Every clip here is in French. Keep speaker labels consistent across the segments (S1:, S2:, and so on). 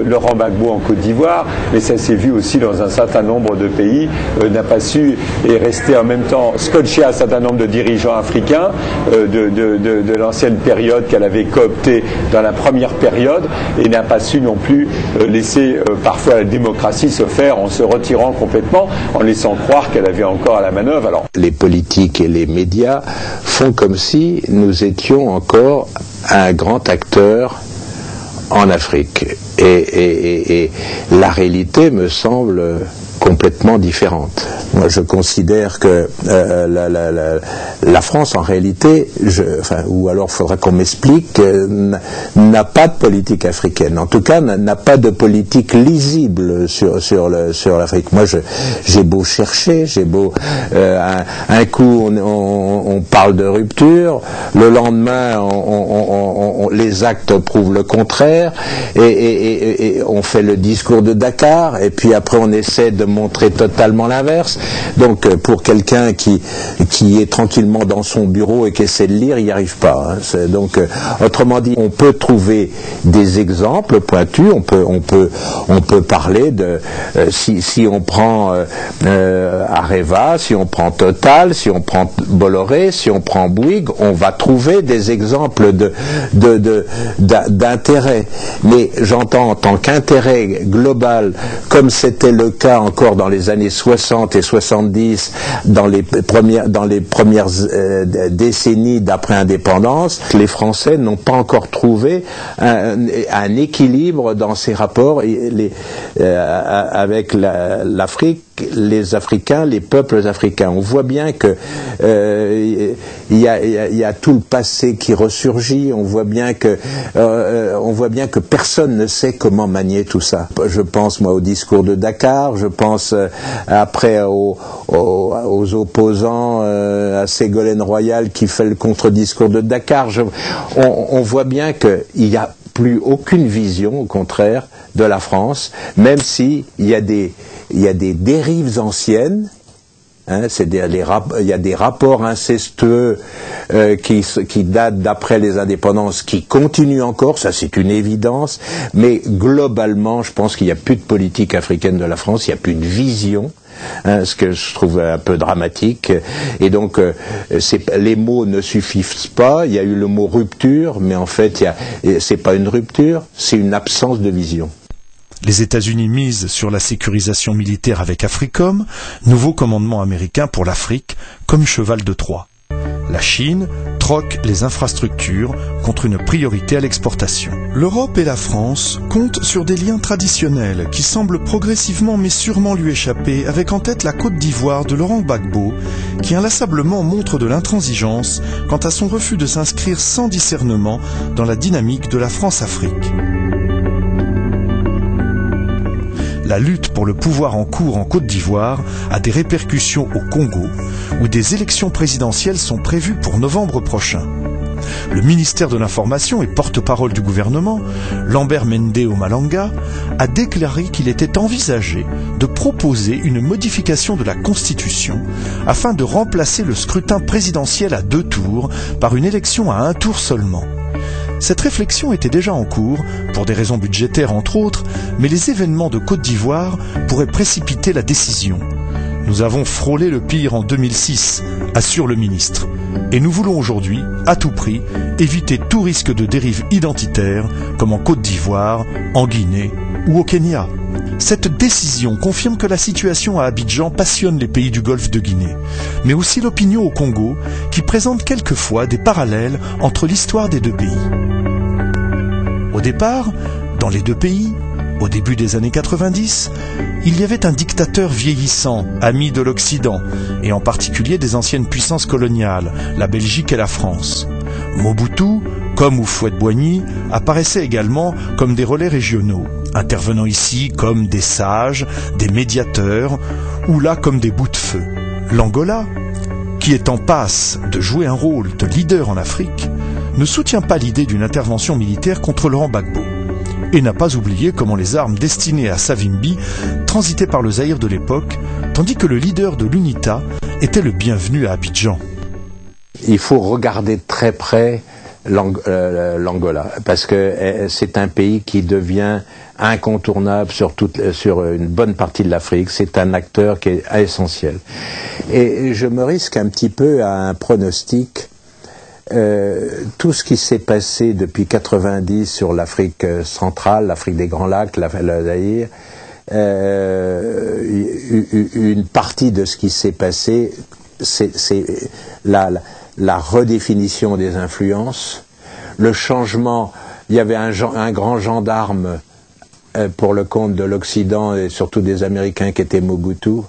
S1: Laurent Gbagbo en Côte d'Ivoire, mais ça s'est vu aussi dans un certain nombre de pays, n'a pas su et rester en même temps scotché à un certain nombre de dirigeants africains de l'ancienne période qu'elle avait coopté dans la première période et n'a pas su non plus laisser parfois la démocratie se faire en se retirant complètement, en laissant croire qu'elle avait encore à la manœuvre. Alors,
S2: les politiques et les médias font comme si nous étions encore un grand acteur en Afrique. Et la réalité me semble complètement différente. Moi, je considère que la France, en réalité, ou alors il faudra qu'on m'explique, n'a pas de politique africaine. En tout cas, n'a pas de politique lisible sur l'Afrique. Moi, j'ai beau chercher, j'ai beau... un coup, on parle de rupture, le lendemain, les actes prouvent le contraire, et on fait le discours de Dakar, et puis après, on essaie de montrer totalement l'inverse. Donc pour quelqu'un qui est tranquillement dans son bureau et qui essaie de lire, il n'y arrive pas. Hein. Donc autrement dit, on peut trouver des exemples pointus, on peut parler de si on prend Areva, si on prend Total, si on prend Bolloré, si on prend Bouygues, on va trouver des exemples d'intérêt. Mais j'entends en tant qu'intérêt global, comme c'était le cas encore dans les années 60 et 70, dans les premières décennies d'après-indépendance, les Français n'ont pas encore trouvé un équilibre dans ces rapports avec l'Afrique, les Africains, les peuples africains. On voit bien que il y a tout le passé qui ressurgit. On voit bien que personne ne sait comment manier tout ça. Je pense moi au discours de Dakar. Je pense après aux opposants, à Ségolène Royal qui fait le contre-discours de Dakar. On voit bien qu'il n'y a plus aucune vision, au contraire, de la France, même si il y a des dérives anciennes. Hein, il y a des rapports incestueux qui datent d'après les indépendances, qui continuent encore, ça c'est une évidence, mais globalement, je pense qu'il n'y a plus de politique africaine de la France, il n'y a plus de vision. Hein, ce que je trouve un peu dramatique, et donc les mots ne suffisent pas. Il y a eu le mot rupture, mais en fait c'est pas une rupture, c'est une absence de vision.
S3: Les États-Unis misent sur la sécurisation militaire avec Africom, nouveau commandement américain pour l'Afrique comme cheval de Troie. La Chine troque les infrastructures contre une priorité à l'exportation. L'Europe et la France comptent sur des liens traditionnels qui semblent progressivement mais sûrement lui échapper, avec en tête la Côte d'Ivoire de Laurent Gbagbo, qui inlassablement montre de l'intransigeance quant à son refus de s'inscrire sans discernement dans la dynamique de la France-Afrique. La lutte pour le pouvoir en cours en Côte d'Ivoire a des répercussions au Congo, où des élections présidentielles sont prévues pour novembre prochain. Le ministère de l'Information et porte-parole du gouvernement, Lambert Mende Omalanga, a déclaré qu'il était envisagé de proposer une modification de la Constitution afin de remplacer le scrutin présidentiel à 2 tours par une élection à 1 tour seulement. Cette réflexion était déjà en cours, pour des raisons budgétaires entre autres, mais les événements de Côte d'Ivoire pourraient précipiter la décision. Nous avons frôlé le pire en 2006, assure le ministre. Et nous voulons aujourd'hui, à tout prix, éviter tout risque de dérive identitaire, comme en Côte d'Ivoire, en Guinée ou au Kenya. Cette décision confirme que la situation à Abidjan passionne les pays du Golfe de Guinée, mais aussi l'opinion au Congo, qui présente quelquefois des parallèles entre l'histoire des 2 pays. Au départ, dans les 2 pays, au début des années 90, il y avait un dictateur vieillissant, ami de l'Occident, et en particulier des anciennes puissances coloniales, la Belgique et la France. Mobutu, comme Houphouët-Boigny, apparaissaient également comme des relais régionaux, intervenant ici comme des sages, des médiateurs, ou là comme des bouts de feu. L'Angola, qui est en passe de jouer un rôle de leader en Afrique, ne soutient pas l'idée d'une intervention militaire contre Laurent Gbagbo, et n'a pas oublié comment les armes destinées à Savimbi transitaient par le Zaïre de l'époque, tandis que le leader de l'UNITA était le bienvenu à Abidjan.
S2: Il faut regarder de très près l'Angola, parce que c'est un pays qui devient incontournable sur une bonne partie de l'Afrique. C'est un acteur qui est essentiel. Et je me risque un petit peu à un pronostic. Tout ce qui s'est passé depuis 90 sur l'Afrique centrale, l'Afrique des Grands Lacs, l'Zaïre, une partie de ce qui s'est passé, c'est la redéfinition des influences, le changement. Il y avait un grand gendarme pour le compte de l'Occident et surtout des Américains qui était Mobutu.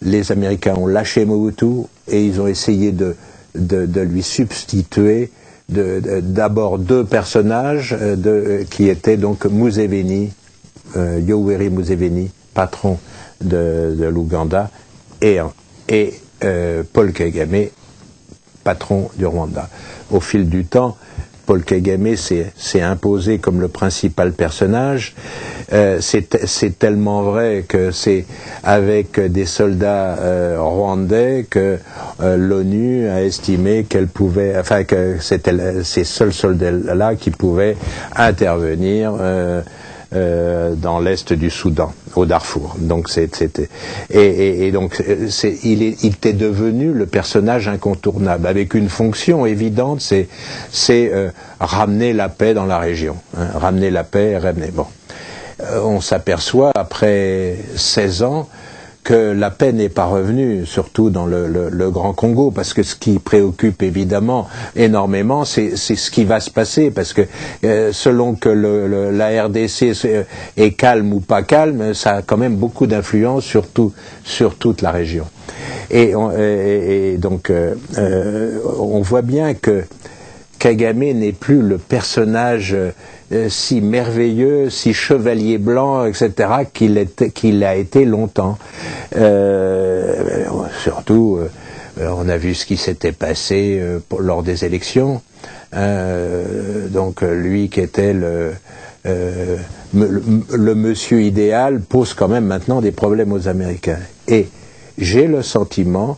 S2: Les Américains ont lâché Mobutu et ils ont essayé de lui substituer d'abord deux personnages qui étaient donc Museveni, Yoweri Museveni, patron de l'Ouganda, et Paul Kagame, patron du Rwanda. Au fil du temps, Paul Kagame s'est imposé comme le principal personnage. C'est tellement vrai que c'est avec des soldats rwandais que l'ONU a estimé qu'elle pouvait, enfin que c'était ces seuls soldats-là qui pouvaient intervenir dans l'est du Soudan, au Darfour. Donc donc il était devenu le personnage incontournable, avec une fonction évidente, c'est ramener la paix dans la région, hein, ramener la paix, ramener. Bon, on s'aperçoit après 16 ans que la paix n'est pas revenue, surtout dans le Grand Congo, parce que ce qui préoccupe évidemment énormément, c'est ce qui va se passer, parce que selon que la RDC est calme ou pas calme, ça a quand même beaucoup d'influence sur toute la région. Et donc, on voit bien que Kagame n'est plus le personnage si merveilleux, si chevalier blanc, etc., qu'il a été longtemps. Surtout, on a vu ce qui s'était passé lors des élections. Donc lui qui était le monsieur idéal pose quand même maintenant des problèmes aux Américains. Et j'ai le sentiment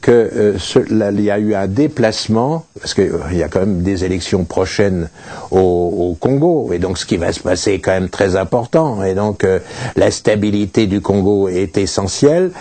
S2: il y a eu un déplacement, parce qu'il y a quand même des élections prochaines au Congo, et donc ce qui va se passer est quand même très important, et donc la stabilité du Congo est essentielle,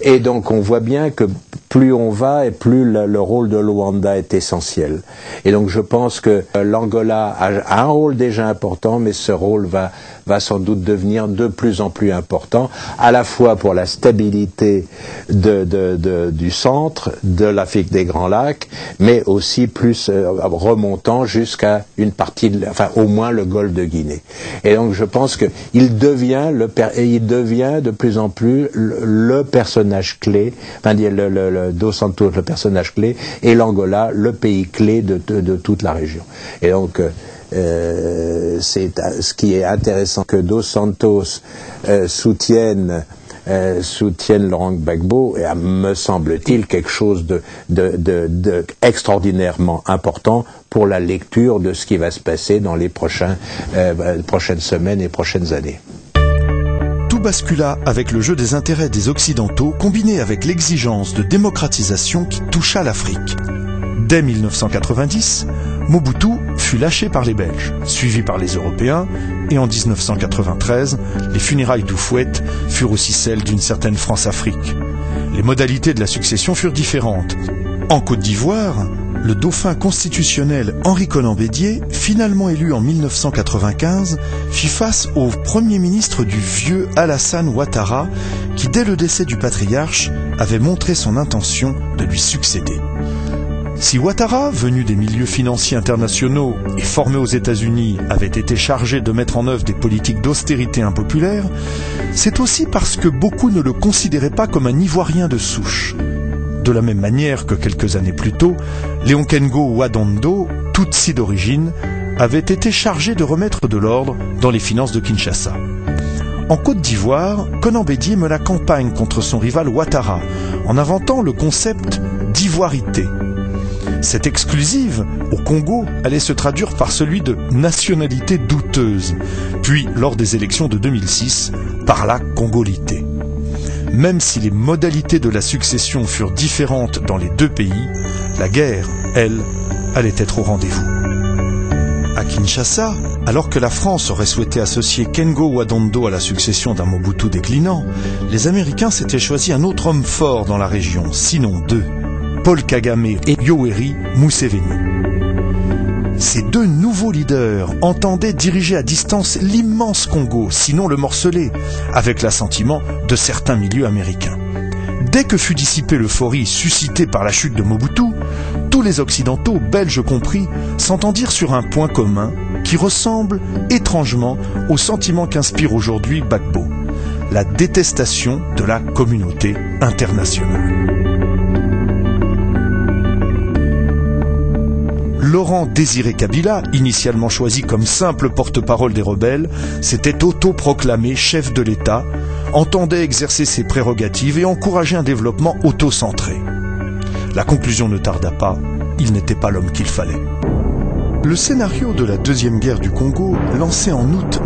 S2: et donc on voit bien que plus on va et plus le rôle de Luanda est essentiel. Et donc je pense que l'Angola a un rôle déjà important, mais ce rôle va sans doute devenir de plus en plus important, à la fois pour la stabilité du centre, de l'Afrique des Grands Lacs, mais aussi plus remontant jusqu'à une partie, enfin au moins le golfe de Guinée. Et donc je pense qu'il devient de plus en plus le personnage clé, enfin le Dos Santos le personnage clé, et l'Angola le pays clé de toute la région. Et donc c'est ce qui est intéressant, que Dos Santos soutienne Laurent Gbagbo, et me semble-t-il quelque chose de extraordinairement important pour la lecture de ce qui va se passer dans les prochaines semaines et prochaines années.
S3: Tout bascula avec le jeu des intérêts des Occidentaux, combiné avec l'exigence de démocratisation qui toucha l'Afrique. Dès 1990, Mobutu fut lâché par les Belges, suivi par les Européens, et en 1993, les funérailles d'Houphouët furent aussi celles d'une certaine France-Afrique. Les modalités de la succession furent différentes. En Côte d'Ivoire, le dauphin constitutionnel Henri Konan Bédié, finalement élu en 1995, fit face au premier ministre du vieux Alassane Ouattara, qui dès le décès du patriarche avait montré son intention de lui succéder. Si Ouattara, venu des milieux financiers internationaux et formé aux États-Unis, avait été chargé de mettre en œuvre des politiques d'austérité impopulaires, c'est aussi parce que beaucoup ne le considéraient pas comme un Ivoirien de souche. De la même manière que quelques années plus tôt, Léon Kengo Wadondo, Tutsi d'origine, avait été chargé de remettre de l'ordre dans les finances de Kinshasa. En Côte d'Ivoire, Konan Bédié mena campagne contre son rival Ouattara, en inventant le concept d'ivoirité. Cette exclusive, au Congo, allait se traduire par celui de nationalité douteuse, puis, lors des élections de 2006, par la congolité. Même si les modalités de la succession furent différentes dans les deux pays, la guerre, elle, allait être au rendez-vous. À Kinshasa, alors que la France aurait souhaité associer Kengo Wadondo à la succession d'un Mobutu déclinant, les Américains s'étaient choisi un autre homme fort dans la région, sinon deux, Paul Kagame et Yoweri Museveni. Ces deux nouveaux leaders entendaient diriger à distance l'immense Congo, sinon le morceler, avec l'assentiment de certains milieux américains. Dès que fut dissipée l'euphorie suscitée par la chute de Mobutu, tous les Occidentaux, Belges compris, s'entendirent sur un point commun qui ressemble étrangement au sentiment qu'inspire aujourd'hui Gbagbo, la détestation de la communauté internationale. Laurent Désiré Kabila, initialement choisi comme simple porte-parole des rebelles, s'était autoproclamé chef de l'État, entendait exercer ses prérogatives et encourager un développement auto-centré. La conclusion ne tarda pas, il n'était pas l'homme qu'il fallait. Le scénario de la Deuxième Guerre du Congo, lancé en août